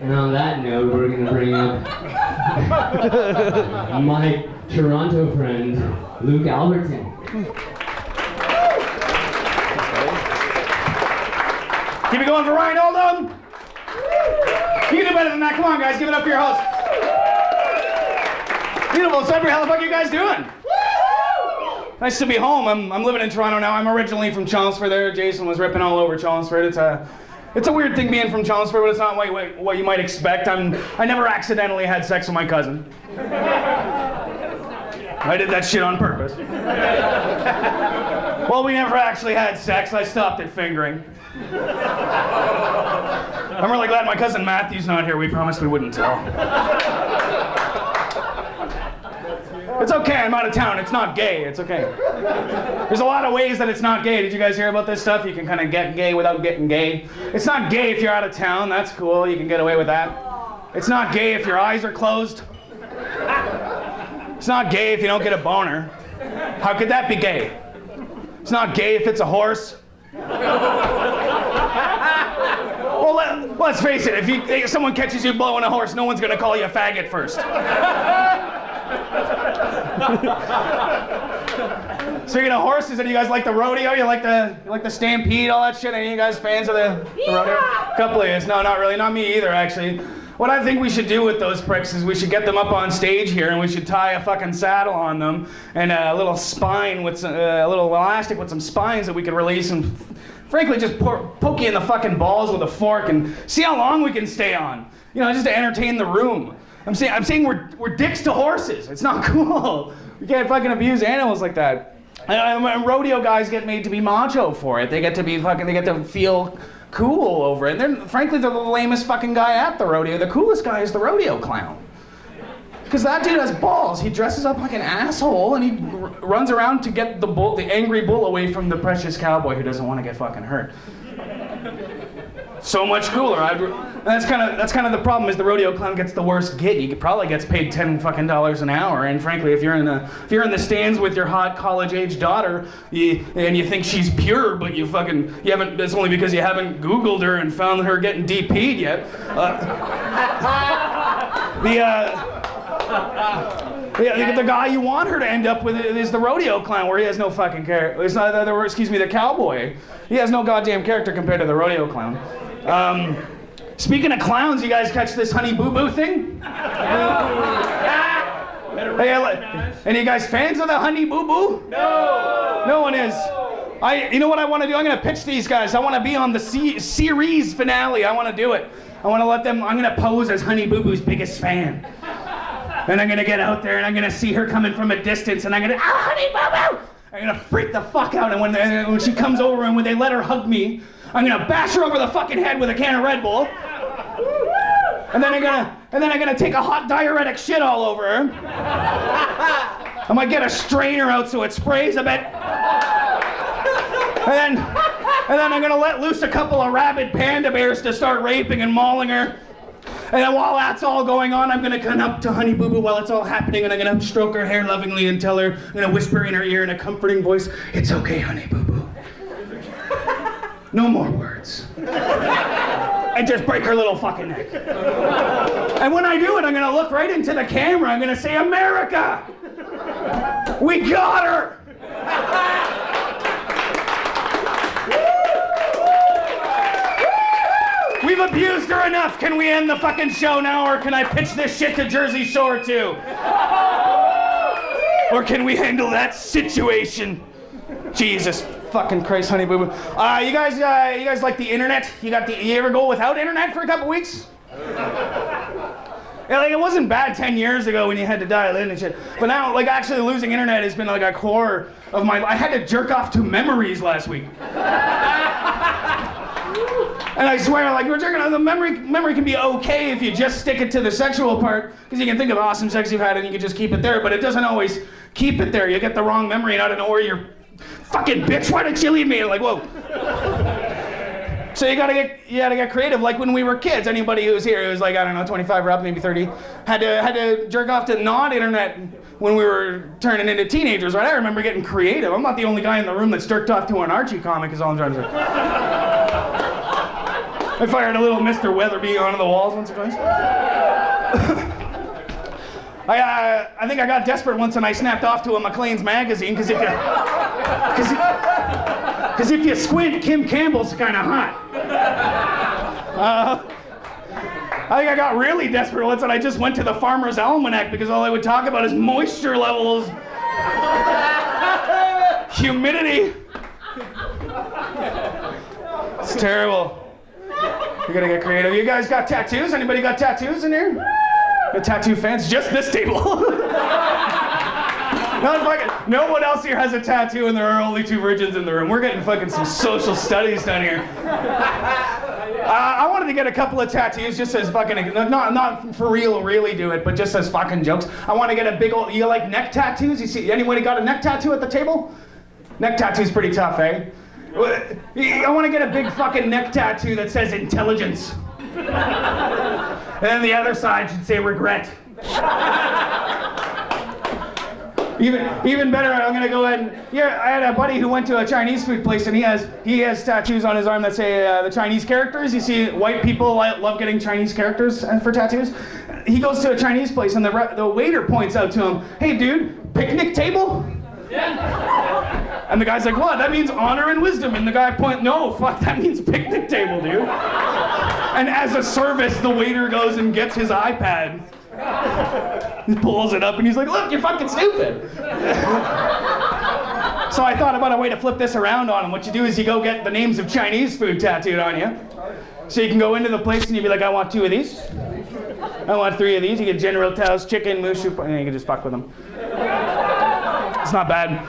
And on that note, we're gonna bring up my Toronto friend, Luke Alberton. Keep it going for Ryan Oldham. You can do better than that. Come on, guys, give it up for your host. Beautiful Sudbury, how the fuck are you guys doing? Nice to be home. I'm living in Toronto now. I'm originally from Chelmsford there. Jason was ripping all over Chelmsford. It's a weird thing being from Chelmsford, but it's not what you might expect. I never accidentally had sex with my cousin. I did that shit on purpose. Well, we never actually had sex. I stopped at fingering. I'm really glad my cousin Matthew's not here. We promised we wouldn't tell. It's okay, I'm out of town. It's not gay. It's okay. There's a lot of ways that it's not gay. Did you guys hear about this stuff? You can kind of get gay without getting gay. It's not gay if you're out of town. That's cool. You can get away with that. It's not gay if your eyes are closed. It's not gay if you don't get a boner. How could that be gay? It's not gay if it's a horse. Well, let's face it. If someone catches you blowing a horse, no one's going to call you a faggot first. Speaking of horses, and you guys like the rodeo? You like the stampede, all that shit? Any of you guys fans of the rodeo? A couple of you. No, not really. Not me either, actually. What I think we should do with those pricks is we should get them up on stage here, and we should tie a fucking saddle on them and a little spine with a little elastic with some spines that we could release and frankly just poke you in the fucking balls with a fork and see how long we can stay on. You know, just to entertain the room. I'm saying we're dicks to horses. It's not cool. We can't fucking abuse animals like that. And rodeo guys get made to be macho for it. They get to feel cool over it. And frankly, they're the lamest fucking guy at the rodeo. The coolest guy is the rodeo clown. Because that dude has balls. He dresses up like an asshole and he runs around to get the angry bull away from the precious cowboy who doesn't want to get fucking hurt. So much cooler. That's kind of the problem. Is the rodeo clown gets the worst gig. He probably gets paid $10 fucking an hour. And frankly, if you're in the stands with your hot college-age daughter, and you think she's pure, but you haven't. It's only because you haven't Googled her and found her getting DP'd yet. The guy you want her to end up with is the rodeo clown, where he has no fucking character. It's not the cowboy. He has no goddamn character compared to the rodeo clown. Speaking of clowns, you guys catch this Honey Boo Boo thing? Hey, any of you guys fans of the Honey Boo Boo? No. No one is. You know what I want to do? I'm going to pitch these guys. I want to be on the series finale. I want to do it. I'm going to pose as Honey Boo Boo's biggest fan. And I'm going to get out there and I'm going to see her coming from a distance and I'm going to, Honey Boo Boo! I'm going to freak the fuck out, and when she comes over and when they let her hug me, I'm going to bash her over the fucking head with a can of Red Bull. And then I'm gonna take a hot diuretic shit all over her. I might get a strainer out so it sprays a bit. And then I'm gonna let loose a couple of rabid panda bears to start raping and mauling her. And then while that's all going on, I'm gonna come up to Honey Boo Boo while it's all happening, and I'm gonna stroke her hair lovingly and tell her, I'm gonna whisper in her ear in a comforting voice, "It's okay, Honey Boo Boo. No more words." And just break her little fucking neck. And when I do it, I'm gonna look right into the camera. I'm gonna say, "America, we got her." We've abused her enough. Can we end the fucking show now, or can I pitch this shit to Jersey Shore too? Or can we handle that situation? Jesus fucking Christ, Honey Boo Boo. You guys like the internet? You ever go without internet for a couple weeks? Yeah, like it wasn't bad 10 years ago when you had to dial in and shit. But now, like actually losing internet has been like a core of my. I had to jerk off to memories last week. And I swear, like we're jerking off, the memory can be okay if you just stick it to the sexual part, because you can think of awesome sex you've had and you can just keep it there. But it doesn't always keep it there. You get the wrong memory and out of nowhere you're. Fucking bitch, why did you leave me? Like, whoa. So you gotta get creative. Like when we were kids, anybody who was here, who was like, I don't know, 25 or up, maybe 30, had to jerk off to non-internet when we were turning into teenagers, right? I remember getting creative. I'm not the only guy in the room that's jerked off to an Archie comic, is all I'm trying to say. I fired a little Mr. Weatherby onto the walls once or twice. I think I got desperate once and I snapped off to a Maclean's magazine because if you squint, Kim Campbell's kind of hot. I think I got really desperate once and I just went to the Farmer's Almanac because all I would talk about is moisture levels, humidity. It's terrible. You gotta get creative. You guys got tattoos? Anybody got tattoos in here? Got tattoo fans? Just this table. No one else here has a tattoo and there are only 2 virgins in the room. We're getting fucking some social studies done here. I wanted to get a couple of tattoos just as fucking, not for real, really do it, but just as fucking jokes. I want to get a big old, you like neck tattoos? You see, anybody got a neck tattoo at the table? Neck tattoo's pretty tough, eh? I want to get a big fucking neck tattoo that says intelligence. And then the other side should say regret. Even better, I'm gonna go ahead and, yeah, I had a buddy who went to a Chinese food place and he has tattoos on his arm that say the Chinese characters. You see, white people love getting Chinese characters for tattoos. He goes to a Chinese place and the waiter points out to him, "Hey dude, picnic table?" And the guy's like, "What? That means honor and wisdom." And the guy "No, fuck, that means picnic table, dude." And as a service, the waiter goes and gets his iPad. He pulls it up and he's like, "Look, you're fucking stupid." So I thought about a way to flip this around on him. What you do is you go get the names of Chinese food tattooed on you. So you can go into the place and you'd be like, "I want 2 of these. I want 3 of these." You get General Tao's chicken, mushu, and you can just fuck with them. It's not bad.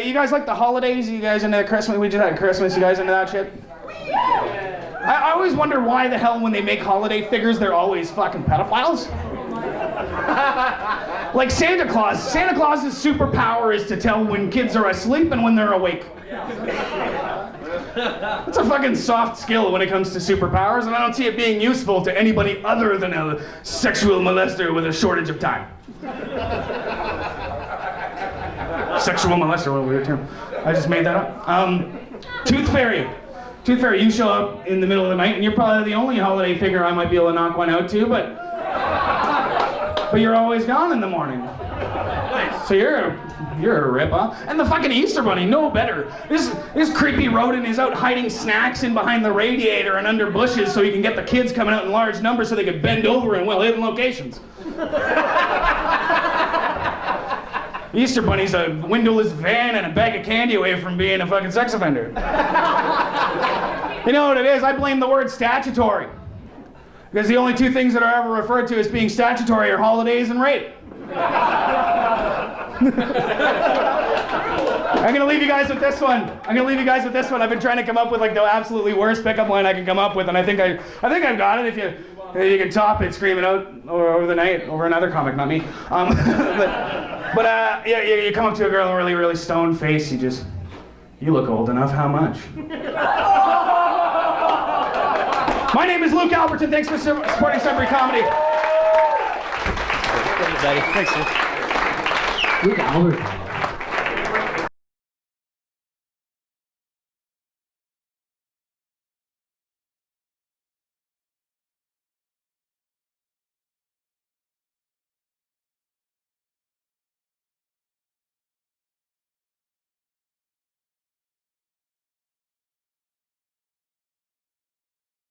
You guys like the holidays? You guys into the Christmas? We just had Christmas. You guys into that shit? I always wonder why the hell when they make holiday figures, they're always fucking pedophiles. Like Santa Claus. Santa Claus's superpower is to tell when kids are asleep and when they're awake. It's a fucking soft skill when it comes to superpowers, and I don't see it being useful to anybody other than a sexual molester with a shortage of time. Sexual molester, what a weird term. I just made that up. Tooth Fairy. Tooth Fairy, you show up in the middle of the night, and you're probably the only holiday figure I might be able to knock one out to, but you're always gone in the morning. So you're a rip, huh? And the fucking Easter Bunny, no better. This creepy rodent is out hiding snacks in behind the radiator and under bushes so he can get the kids coming out in large numbers so they can bend over in well-hidden locations. Easter Bunny's a windowless van and a bag of candy away from being a fucking sex offender. You know what it is? I blame the word statutory. Because the only 2 things that are ever referred to as being statutory are holidays and rape. I'm gonna leave you guys with this one. I've been trying to come up with like the absolutely worst pickup line I can come up with, and I think I've got it. If you can top it, scream it out over the night, over another comic, not me. But you come up to a girl with a really, really stoned face. You look old enough. How much? My name is Luke Alberton. Thanks for supporting Sudbury Comedy. Thanks, buddy. Thanks, Luke Alberton.